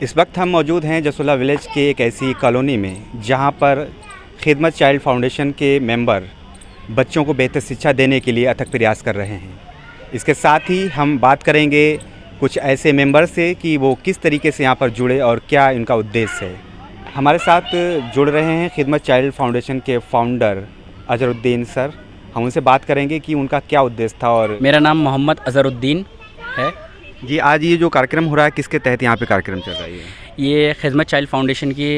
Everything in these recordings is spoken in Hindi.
इस वक्त हम मौजूद हैं जसोला विलेज के एक ऐसी कॉलोनी में जहां पर खिदमत चाइल्ड फाउंडेशन के मेंबर बच्चों को बेहतर शिक्षा देने के लिए अथक प्रयास कर रहे हैं। इसके साथ ही हम बात करेंगे कुछ ऐसे मेंबर से कि वो किस तरीके से यहाँ पर जुड़े और क्या इनका उद्देश्य है। हमारे साथ जुड़ रहे हैं खिदमत चाइल्ड फाउंडेशन के फाउंडर अजहरुद्दीन सर। हम उनसे बात करेंगे कि उनका क्या उद्देश्य था। और मेरा नाम मोहम्मद अजहरुद्दीन है जी। आज ये जो कार्यक्रम हो रहा है किसके तहत यहाँ पे कार्यक्रम चल रहा है? ये खिदमत चाइल्ड फाउंडेशन की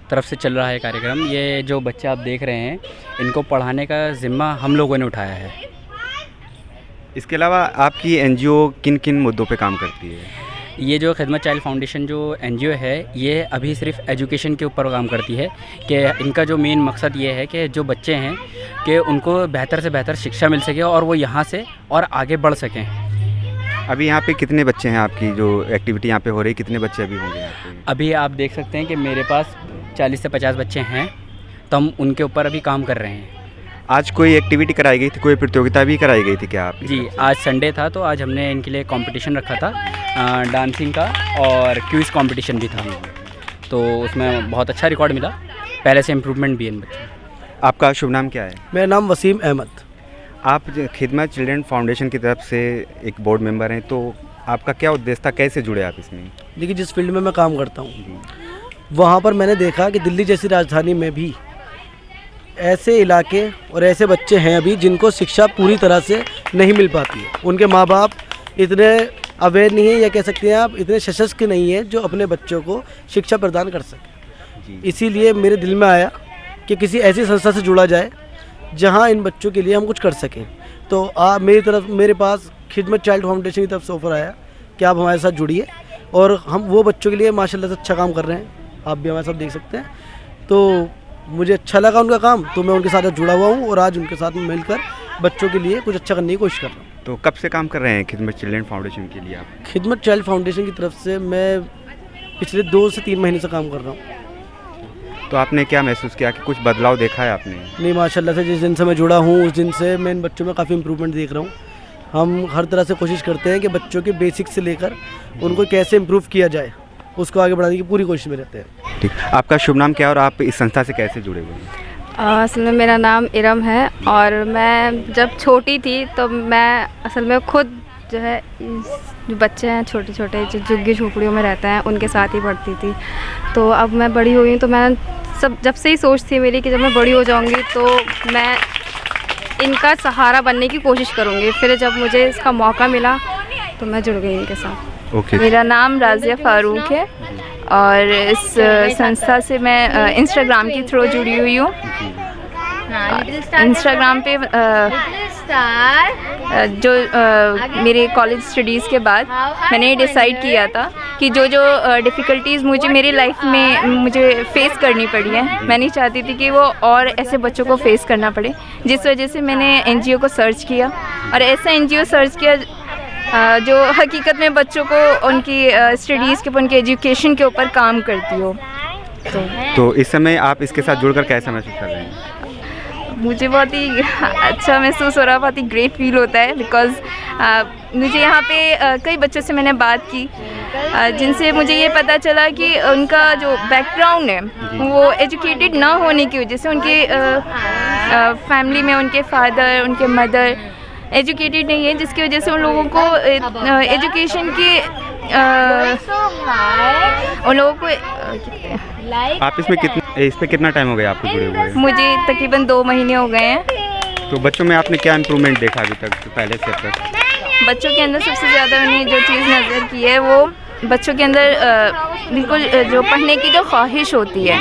तरफ से चल रहा है कार्यक्रम। ये जो बच्चे आप देख रहे हैं इनको पढ़ाने का ज़िम्मा हम लोगों ने उठाया है। इसके अलावा आपकी एनजीओ किन किन मुद्दों पे काम करती है? ये जो खिदमत चाइल्ड फाउंडेशन जो एनजीओ है ये अभी सिर्फ एजुकेशन के ऊपर काम करती है कि इनका जो मेन मकसद ये है कि जो बच्चे हैं कि उनको बेहतर से बेहतर शिक्षा मिल सके और वो यहाँ से और आगे बढ़ सकें। अभी यहाँ पे कितने बच्चे हैं? आपकी जो एक्टिविटी यहाँ पे हो रही है कितने बच्चे अभी होंगे यहाँ पे? अभी आप देख सकते हैं कि मेरे पास 40 से 50 बच्चे हैं, तो हम उनके ऊपर अभी काम कर रहे हैं। आज कोई एक्टिविटी कराई गई थी, कोई प्रतियोगिता भी कराई गई थी क्या आप? जी, आज संडे था तो आज हमने इनके लिए कंपटीशन रखा था, डांसिंग का और क्विज़ कंपटीशन भी था। तो उसमें बहुत अच्छा रिकॉर्ड मिला, पहले से इम्प्रूवमेंट भी है इन बच्चों। आपका शुभ नाम क्या है? मेरा नाम वसीम अहमद। आप खिदमत चिल्ड्रन फाउंडेशन की तरफ से एक बोर्ड मेंबर हैं, तो आपका क्या उद्देश्य था, कैसे जुड़े आप इसमें? देखिए, जिस फील्ड में मैं काम करता हूँ वहाँ पर मैंने देखा कि दिल्ली जैसी राजधानी में भी ऐसे इलाके और ऐसे बच्चे हैं अभी जिनको शिक्षा पूरी तरह से नहीं मिल पाती है। उनके माँ बाप इतने अवेयर नहीं है, या कह सकते हैं आप इतने सशक्त नहीं है जो अपने बच्चों को शिक्षा प्रदान कर सके। इसीलिए मेरे दिल में आया कि किसी ऐसी संस्था से जुड़ा जाए जहाँ इन बच्चों के लिए हम कुछ कर सकें। तो मेरे पास खिदमत चाइल्ड फाउंडेशन की तरफ से ऑफ़र आया कि आप हमारे साथ जुड़िए, और हम वो बच्चों के लिए माशाल्लाह से अच्छा काम कर रहे हैं। आप भी हमारे साथ देख सकते हैं। तो मुझे अच्छा लगा उनका काम, तो मैं उनके साथ जुड़ा हुआ हूँ और आज उनके साथ मिलकर बच्चों के लिए कुछ अच्छा करने की कोशिश कर रहा हूँ। तो कब से काम कर रहे हैं खिदमत चिल्ड्रन फाउंडेशन के लिए आप? खिदमत चाइल्ड फाउंडेशन की तरफ से मैं पिछले 2 से 3 महीने से काम कर रहा हूँ। तो आपने क्या महसूस किया कि कुछ बदलाव देखा है आपने? नहीं, माशाल्लाह से जिस दिन से मैं जुड़ा हूँ उस दिन से मैं इन बच्चों में काफ़ी इम्प्रूवमेंट देख रहा हूँ। हम हर तरह से कोशिश करते हैं कि बच्चों के बेसिक से लेकर उनको कैसे इम्प्रूव किया जाए, उसको आगे बढ़ाने की पूरी कोशिश में रहते हैं। ठीक, आपका शुभ नाम क्या है और आप इस संस्था से कैसे जुड़े हुए हैं? असल में मेरा नाम इरम है और मैं जब छोटी थी तो मैं असल में खुद जो है जो बच्चे हैं छोटे छोटे जो झुग्गी झोपड़ियों में रहते हैं उनके साथ ही पढ़ती थी। तो अब मैं बड़ी हो गई तो मैं जब से ही सोच थी मेरी कि जब मैं बड़ी हो जाऊंगी तो मैं इनका सहारा बनने की कोशिश करूंगी। फिर जब मुझे इसका मौका मिला तो मैं जुड़ गई इनके साथ। ओके। मेरा नाम राजिया फ़ारूक है और इस संस्था से मैं इंस्टाग्राम के थ्रू जुड़ी हुई हूँ। इंस्टाग्राम पे जो मेरे कॉलेज स्टडीज़ के बाद मैंने डिसाइड किया था कि जो डिफ़िकल्टीज़ मुझे मेरी लाइफ में मुझे फ़ेस करनी पड़ी है, मैं नहीं चाहती थी कि वो और ऐसे बच्चों को फ़ेस करना पड़े। जिस वजह से मैंने एनजीओ को सर्च किया और ऐसा एनजीओ सर्च किया जो हकीकत में बच्चों को उनकी स्टडीज़ के ऊपर, उनकी एजुकेशन के ऊपर काम करती हो। तो इस समय आप इसके साथ जुड़कर कैसा महसूस कर रहे हैं? मुझे बहुत ही अच्छा महसूस हो रहा है, बहुत ही ग्रेट फील होता है। बिकॉज़ मुझे यहाँ पे कई बच्चों से मैंने बात की जिनसे मुझे ये पता चला कि उनका जो बैकग्राउंड है वो एजुकेटेड ना होने की वजह से उनके फैमिली में उनके फादर, उनके मदर एजुकेटेड नहीं है, जिसकी वजह से उन लोगों को एजुकेशन की उन लोगों को आप इस पे कितना टाइम हो गया आपको जुड़े हुए? मुझे तकरीबन 2 महीने हो गए हैं। तो बच्चों में आपने क्या इम्प्रूवमेंट देखा अभी तक पहले से अब तक? बच्चों के अंदर सबसे ज़्यादा मैंने जो चीज़ नज़र की है वो बच्चों के अंदर बिल्कुल जो पढ़ने की जो ख्वाहिश होती है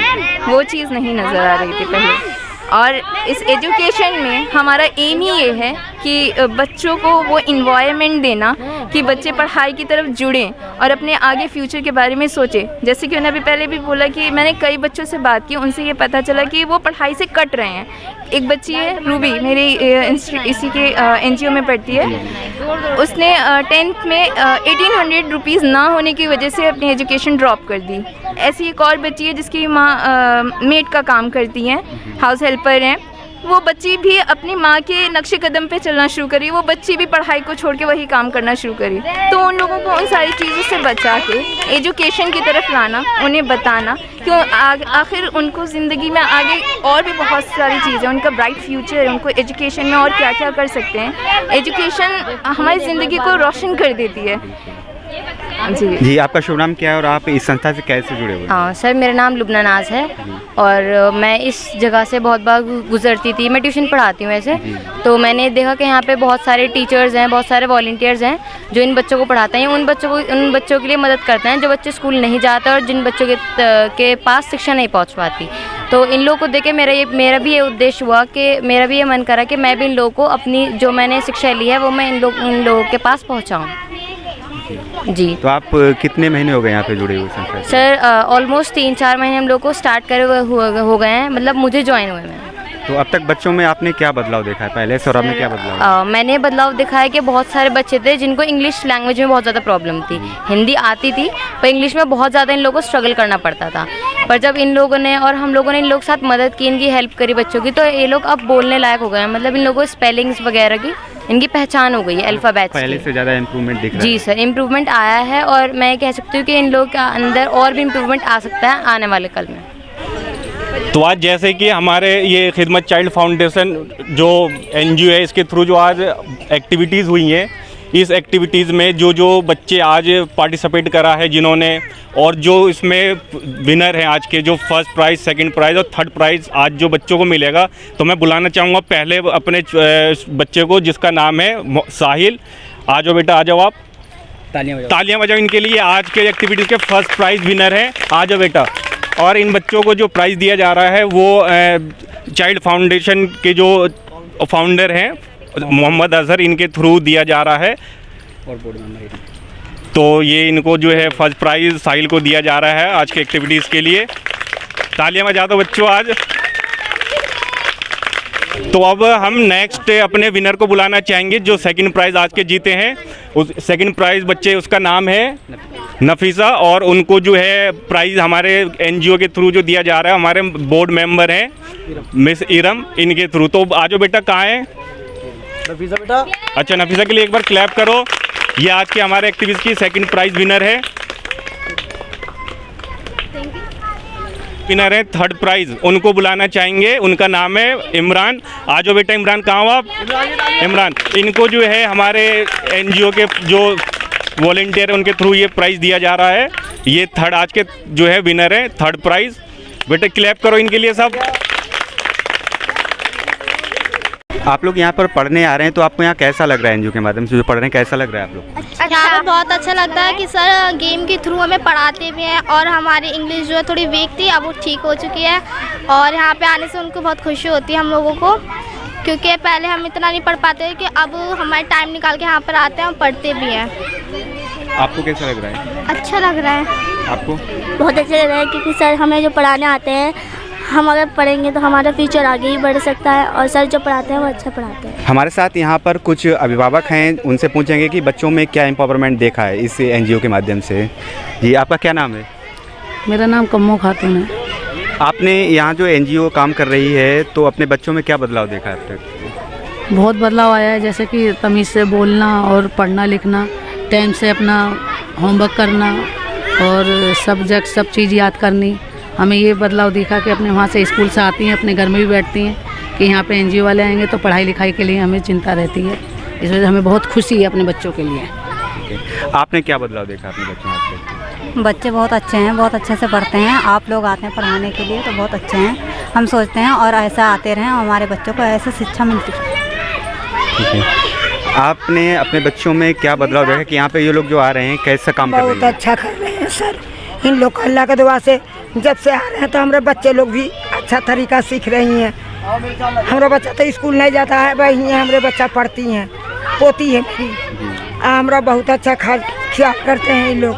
वो चीज़ नहीं नज़र आ रही थी पहले। और इस एजुकेशन में हमारा एम ही ये है कि बच्चों को वो इन्वायरमेंट देना कि बच्चे पढ़ाई की तरफ जुड़ें और अपने आगे फ्यूचर के बारे में सोचें। जैसे कि उन्होंने अभी पहले भी बोला कि मैंने कई बच्चों से बात की, उनसे ये पता चला कि वो पढ़ाई से कट रहे हैं। एक बच्ची है रूबी, मेरी इसी के एनजीओ में पढ़ती है। उसने 10th में 1800 रुपीज़ ना होने की वजह से अपनी एजुकेशन ड्रॉप कर दी। ऐसी एक और बच्ची है जिसकी माँ मेड का काम करती हैं, हाउस हेल्पर हैं। वो बच्ची भी अपनी माँ के नक्शे कदम पे चलना शुरू करी, वो बच्ची भी पढ़ाई को छोड़ के वही काम करना शुरू करी। तो उन लोगों को उन सारी चीज़ों से बचा के एजुकेशन की तरफ लाना, उन्हें बताना क्यों आखिर उनको ज़िंदगी में आगे और भी बहुत सारी चीज़ें, उनका ब्राइट फ्यूचर है, उनको एजुकेशन में और क्या क्या कर सकते हैं। एजुकेशन हमारी ज़िंदगी को रोशन कर देती है। जी, आपका शुभ नाम क्या है और आप इस संस्था से कैसे जुड़े हुए हैं? हाँ सर, मेरा नाम लुबना नाज है और मैं इस जगह से बहुत बार गुजरती थी। मैं ट्यूशन पढ़ाती हूँ ऐसे, तो मैंने देखा कि यहाँ पे बहुत सारे टीचर्स हैं, बहुत सारे वॉलंटियर्स हैं जो इन बच्चों को पढ़ाते हैं, उन बच्चों के लिए मदद करते हैं जो बच्चे स्कूल नहीं जाते और जिन बच्चों के पास शिक्षा नहीं पहुँच पाती। तो इन लोगों को देख के मेरा भी ये उद्देश्य हुआ कि मेरा भी ये मन करा कि मैं भी इन लोगों को अपनी जो मैंने शिक्षा ली है वो मैं इन लोगों के पास पहुँचाऊँ। जी। तो आप कितने महीने हो गए यहाँ पे जुड़े हुए संस्था से? सर ऑलमोस्ट 3-4 महीने हम लोग को स्टार्ट करे हो गए हैं, मतलब मुझे ज्वाइन हुए हैं। तो अब तक बच्चों में आपने क्या बदलाव देखा है पहले से और अब में क्या बदलाव? मैंने बदलाव देखा है कि बहुत सारे बच्चे थे जिनको इंग्लिश लैंग्वेज में बहुत ज़्यादा प्रॉब्लम थी। हिंदी आती थी पर इंग्लिश में बहुत ज़्यादा इन लोगों को स्ट्रगल करना पड़ता था। पर जब इन लोगों ने और हम लोगों ने इन लोगों के साथ मदद की, इनकी हेल्प करी बच्चों की, तो ये लोग अब बोलने लायक हो गए हैं। मतलब इन लोगों को स्पेलिंग्स वगैरह की इनकी पहचान हो गई है, अल्फ़ाबेट्स पहले से ज़्यादा इम्प्रूवमेंट दिख रहा है? जी सर, इम्प्रूवमेंट आया है और मैं कह सकती हूँ कि इन लोगों के अंदर और भी इम्प्रूवमेंट आ सकता है आने वाले कल में। तो आज जैसे कि हमारे ये खिदमत चाइल्ड फाउंडेशन जो NGO है, इसके थ्रू जो आज एक्टिविटीज़ हुई हैं, इस एक्टिविटीज़ में जो बच्चे आज पार्टिसिपेट करा है जिन्होंने, और जो इसमें विनर हैं आज के, जो फर्स्ट प्राइज़, सेकंड प्राइज़ और थर्ड प्राइज़ आज जो बच्चों को मिलेगा, तो मैं बुलाना चाहूँगा पहले अपने बच्चे को जिसका नाम है साहिल। आ जाओ बेटा, आ जाओ आप, तालियां बजाओ इनके लिए। आज के एक्टिविटीज़ के फर्स्ट प्राइज़ विनर हैं, आ जाओ बेटा। और इन बच्चों को जो प्राइज़ दिया जा रहा है वो चाइल्ड फाउंडेशन के जो फाउंडर हैं मोहम्मद अजहर, इनके थ्रू दिया जा रहा है। और बोर्ड मेंबर, तो ये इनको जो है फर्स्ट प्राइज़ साहिल को दिया जा रहा है आज के एक्टिविटीज़ के लिए। तालियां बजा दो बच्चों आज। तो अब हम नेक्स्ट अपने विनर को बुलाना चाहेंगे जो सेकंड प्राइज़ आज के जीते हैं। उस सेकंड प्राइज़ बच्चे, उसका नाम है नफीसा, और उनको जो है प्राइज़ हमारे NGO के थ्रू जो दिया जा रहा है, हमारे बोर्ड मेंबर हैं मिस इरम, इनके थ्रू। तो आ जाओ बेटा, कहाँ है नफीसा बेटा? अच्छा, नफीसा के लिए एक बार क्लैप करो। ये आज के हमारे एक्टिविटीज़ की सेकंड प्राइज़ विनर है। विनर है थर्ड प्राइज़, उनको बुलाना चाहेंगे। उनका नाम है इमरान। आ जाओ बेटा, इमरान कहाँ हो आप? इमरान, इनको जो है हमारे NGO के जो वॉलंटियर है उनके थ्रू ये प्राइज़ दिया जा रहा है। ये थर्ड आज के जो है विनर है, थर्ड प्राइज़। बेटा क्लैप करो इनके लिए सब। आप लोग यहाँ पर पढ़ने आ रहे हैं, तो आपको यहाँ कैसा लग रहा है? NGO के माध्यम से जो पढ़ रहे हैं, कैसा लग रहा है आप लोग? यहाँ पे बहुत अच्छा लगता है कि सर गेम के थ्रू हमें पढ़ाते भी हैं, और हमारी इंग्लिश जो है थोड़ी वीक थी, अब वो ठीक हो चुकी है। और यहाँ पे आने से उनको बहुत खुशी होती है हम लोगों को, क्योंकि पहले हम इतना नहीं पढ़ पाते कि अब हमारे टाइम निकाल के यहाँ पर आते हैं और पढ़ते भी हैं। आपको कैसा लग रहा है? अच्छा लग रहा है। आपको? बहुत अच्छा लग रहा है, क्योंकि सर हमें जो पढ़ाने आते हैं, हम अगर पढ़ेंगे तो हमारा फ्यूचर आगे ही बढ़ सकता है, और सर जो पढ़ाते हैं वो अच्छा पढ़ाते हैं। हमारे साथ यहाँ पर कुछ अभिभावक हैं, उनसे पूछेंगे कि बच्चों में क्या एम्पावरमेंट देखा है इस NGO के माध्यम से। जी, आपका क्या नाम है? मेरा नाम कम्मो खातून है। आपने यहाँ जो NGO काम कर रही है, तो अपने बच्चों में क्या बदलाव देखा है अब तक? बहुत बदलाव आया है, जैसे कि तमीज़ से बोलना और पढ़ना लिखना, टाइम से अपना होमवर्क करना और सब्जेक्ट सब चीज़ याद करनी। हमें ये बदलाव दिखा कि अपने वहाँ से स्कूल से आती हैं, अपने घर में भी बैठती हैं कि यहाँ पे NGO वाले आएंगे तो पढ़ाई लिखाई के लिए हमें चिंता रहती है। इस वजह से हमें बहुत खुशी है अपने बच्चों के लिए। आपने क्या बदलाव देखा अपने बच्चों में? बच्चे बहुत अच्छे हैं, बहुत अच्छे से पढ़ते हैं। आप लोग आते हैं पढ़ाने के लिए तो बहुत अच्छे हैं। हम सोचते हैं और ऐसा आते रहें, हमारे बच्चों को ऐसे शिक्षा मिलती है। ठीक है, आपने अपने बच्चों में क्या बदलाव देखा कि यहाँ पे ये लोग जो आ रहे हैं कैसा काम कर रहे हैं? बहुत अच्छा कर रहे हैं सर। इन लोग को अल्लाह की दुआ से जब से आ रहे हैं तो हमारे बच्चे लोग भी अच्छा तरीका सीख रही हैं। हमारा बच्चा तो स्कूल नहीं जाता है, वही है हमारे बच्चा पढ़ती हैं, पोती है मेरी। हमारा बहुत अच्छा ख्याल करते हैं इन लोग,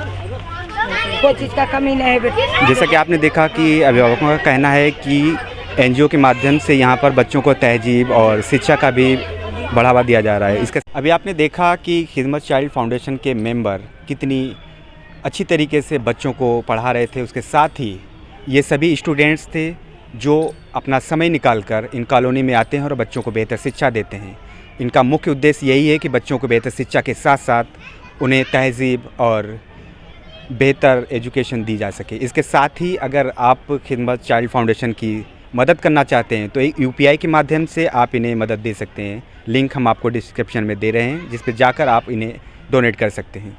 कोई चीज़ का कमी नहीं है बेटे। जैसा कि आपने देखा कि अभिभावकों का कहना है कि NGO के माध्यम से यहाँ पर बच्चों को तहजीब और शिक्षा का भी बढ़ावा दिया जा रहा है। इसके अभी आपने देखा कि खिदमत चाइल्ड फाउंडेशन के मेंबर कितनी अच्छी तरीके से बच्चों को पढ़ा रहे थे। उसके साथ ही ये सभी स्टूडेंट्स थे जो अपना समय निकालकर इन कॉलोनी में आते हैं और बच्चों को बेहतर शिक्षा देते हैं। इनका मुख्य उद्देश्य यही है कि बच्चों को बेहतर शिक्षा के साथ साथ उन्हें तहज़ीब और बेहतर एजुकेशन दी जा सके। इसके साथ ही अगर आप खिदमत चाइल्ड फाउंडेशन की मदद करना चाहते हैं तो एक UPI के माध्यम से आप इन्हें मदद दे सकते हैं। लिंक हम आपको डिस्क्रिप्शन में दे रहे हैं, जिस पर जाकर आप इन्हें डोनेट कर सकते हैं।